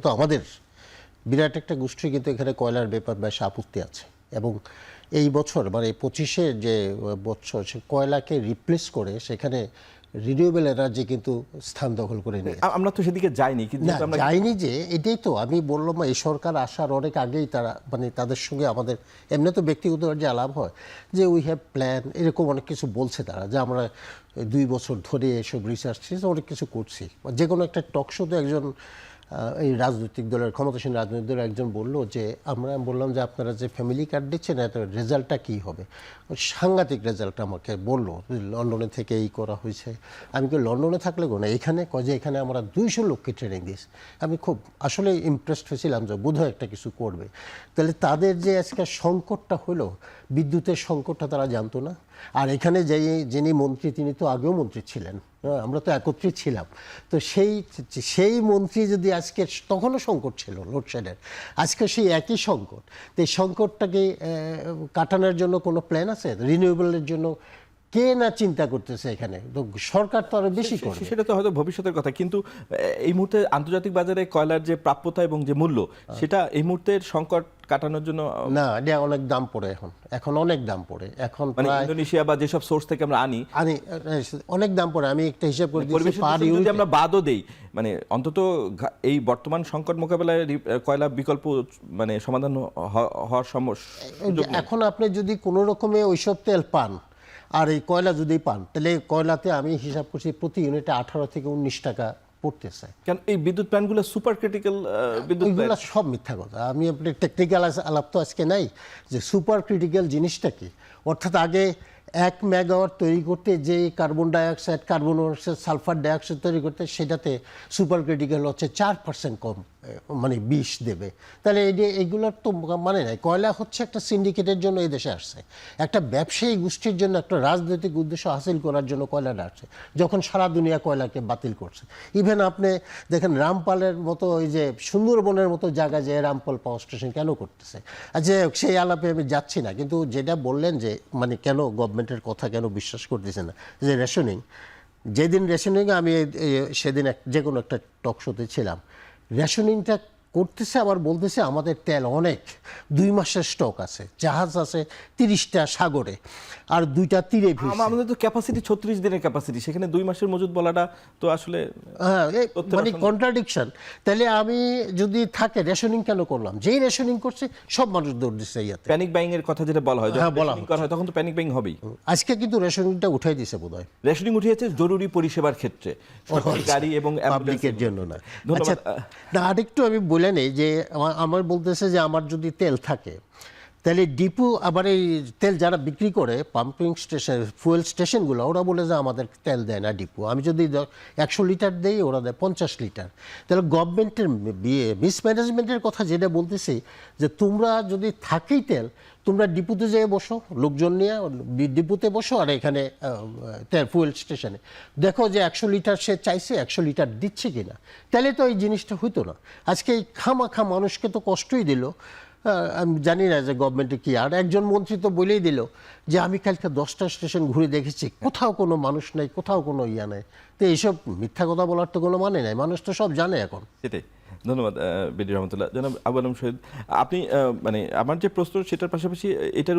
তো আমাদের বিরাট একটা গোষ্ঠী কিন্তু এখানে কয়লার ব্যাপার বেশ আপত্তি আছে এবং এই বছর মানে 25-এ যে বছর সে কয়লাকে রিপ্লেস করে সেখানে রিনিউয়েবল এনার্জি কিন্তু স্থান দখল করে নিয়ে আমরা তো সেদিকে যাইনি, কিন্তু আমরা যাইনি যে এটাই তো আমি বললাম এই সরকার আসার অনেক আগেই তারা মানে তাদের সঙ্গে আমাদের এমনি তো ব্যক্তিগত যে আলাপ হয় যে উই হ্যাভ প্ল্যান এরকম অনেক কিছু বলছে তারা যে আমরা 2 বছর ধরে এসব রিসার্চ অনেক কিছু করছি। যে কোনো একটা টক শোতে একজন এই রাজনৈতিক দলের ক্ষমতাসীন রাজনৈতিক দলের একজন বলল যে আমরা বললাম যে আপনারা যে ফ্যামিলি কার্ড দিচ্ছেন এত রেজাল্টটা কী হবে। সাংঘাতিক রেজাল্ট আমাকে বললো লন্ডনে থেকে এই করা হয়েছে। আমি কি লন্ডনে থাকলে গো না এখানে যে এখানে আমরা 200 লোককে ট্রেনিং দিয়েছি। আমি খুব আসলে ইমপ্রেসড হয়েছিলাম যে বোধহয় একটা কিছু করবে। তাহলে তাদের যে আজকে সংকটটা হলো বিদ্যুতের সংকটটা তারা জানতো না। আর এখানে যিনি মন্ত্রী তিনি তো আগেও মন্ত্রী ছিলেন, আমরা তো একত্রিত ছিলাম। তো সেই মন্ত্রী যদি আজকে তখনও সংকট ছিল লোডশেডের, আজকে সেই একই সংকট। তো এই সংকটটাকে কাটানোর জন্য কোনো প্ল্যান আছে? রিনিউয়েবলের জন্য কে না চিন্তা করতেছে এখানে? তো সরকার তো আরো বেশি করে। সেটা তো হয়তো ভবিষ্যতের কথা, কিন্তু এই মুহূর্তে আন্তর্জাতিক বাজারে কয়লার যে প্রাপ্যতা এবং যে মূল্য সেটা এই মুহূর্তের সংকট কাটানোর জন্য না, এটা অনেক দাম পড়ে এখন অনেক দাম পড়ে এখন মানে ইন্দোনেশিয়া বা যেসব সোর্স থেকে আমরা আনি অনেক দাম পড়ে। আমি একটা হিসাব করে দিচ্ছি পার ইউনিট যদি আমরা বাদও দেই মানে অন্তত এই বর্তমান সংকট মোকাবেলায় কয়লা বিকল্প মানে সমাধান হওয়ার সমস্যা। এখন আপনি যদি কোনো রকমে ওইসব তেল পান আর এই কয়লা যদি পান তাহলে কয়লাতে আমি হিসাব করছি প্রতি ইউনিটে 18 থেকে 19 টাকা পড়তেছে। কারণ এই বিদ্যুৎ প্ল্যান্টগুলো সুপার ক্রিটিক্যাল বিদ্যুৎ এগুলো সব মিথ্যা কথা। আমি আপনার টেকনিক্যাল আলাপ তো আজকে নাই যে সুপার ক্রিটিক্যাল জিনিসটা কি। অর্থাৎ আগে 1 মেগাওয়াট তৈরি করতে যে কার্বন ডাইঅক্সাইড সালফার ডাইঅক্সাইড তৈরি করতে সেটাতে সুপার ক্রিটিক্যাল হচ্ছে 4% কম মানে 20 দেবে। তাহলে এইগুলোর তো মানে নাই। কয়লা হচ্ছে একটা সিন্ডিকেটের জন্য এই দেশে আসছে, একটা ব্যবসায়ী গোষ্ঠীর জন্য, একটা রাজনৈতিক উদ্দেশ্য হাসিল করার জন্য কয়লাটা আসছে, যখন সারা দুনিয়া কয়লাকে বাতিল করছে। ইভেন আপনি দেখেন রামপালের মতো ওই যে সুন্দরবনের মতো জায়গায় যে রামপাল পাওয়ার স্টেশন কেন করতেছে। যে সেই আলাপে আমি যাচ্ছি না, কিন্তু যেটা বললেন যে মানে কেন গভর্নমেন্টের কথা কেন বিশ্বাস করতেছে না যে রেশনিং, যেদিন রেশনিংয়ে আমি সেদিন যে কোনো একটা টক শোতে ছিলাম, রেশনিংটা করতেছে আবার বলতেছে আমাদের তেল অনেক 2 মাসের স্টক আছে, জাহাজ আছে 30টা সাগরে আর 2টা তীরে ভিড়ছে। আমাদের তো ক্যাপাসিটি 36 দিনের ক্যাপাসিটি, সেখানে 2 মাসের মজুদ বলাটা তো আসলে হ্যাঁ মানে কন্ট্রাডিকশন। তাহলে আমি যদি থাকে রেশনিং কেন করলাম? যেই রেশনিং করছে সব মানুষ দৌড় দিচ্ছে ইয়াতে। প্যানিক বাইং এর কথা যেটা বলা হয়, হ্যাঁ বলা হয় তখন তো প্যানিক বাইং হবেই। আজকে কিন্তু রেশনিংটা উঠাই দিয়েছে বোধহয়। রেশনিং উঠিয়েছে জরুরি পরিষেবার ক্ষেত্রে, গাড়ি এবং পাবলিকের জন্য না। আচ্ছা না, আরেকটু আমি বলে নেই যে আমার বলতেছে যে আমার যদি তেল থাকে তাহলে ডিপো আবার এই তেল যারা বিক্রি করে পাম্পিং স্টেশন ফুয়েল স্টেশনগুলো ওরা বলে যে আমাদের তেল দেয় না ডিপো। আমি যদি 100 লিটার দেই ওরা দেয় 50 লিটার। তাহলে গভর্নমেন্টের মিসম্যানেজমেন্টের কথা যেটা বলতেছি যে তোমরা যদি থাকেই তেল তোমরা ডিপুতে যেয়ে বসো, লোকজন নিয়ে ডিপুতে বসো আর এখানে তেল ফুয়েল স্টেশনে দেখো যে 100 লিটার সে চাইছে 100 লিটার দিচ্ছে কিনা। তাহলে তো এই জিনিসটা হইতো না। আজকে এই খামাখা মানুষকে তো কষ্টই দিল। আমি জানি না যে গভর্নমেন্টে কি। আর একজন মন্ত্রী তো বলেই দিল যে আমি কালকে 10টা স্টেশন ঘুরে দেখেছি, কোথাও কোনো মানুষ নাই, কোথাও কোনো ইয়া নেই। তো এইসব মিথ্যা কথা বলার তো কোনো মানে নাই, মানুষ তো সব জানে এখন। সেটাই। ধন্যবাদ বিডি রহমতুল্লাহ। জনাব আবু আলম শহীদ, আপনি মানে আমার যে প্রশ্ন সেটার পাশাপাশি এটার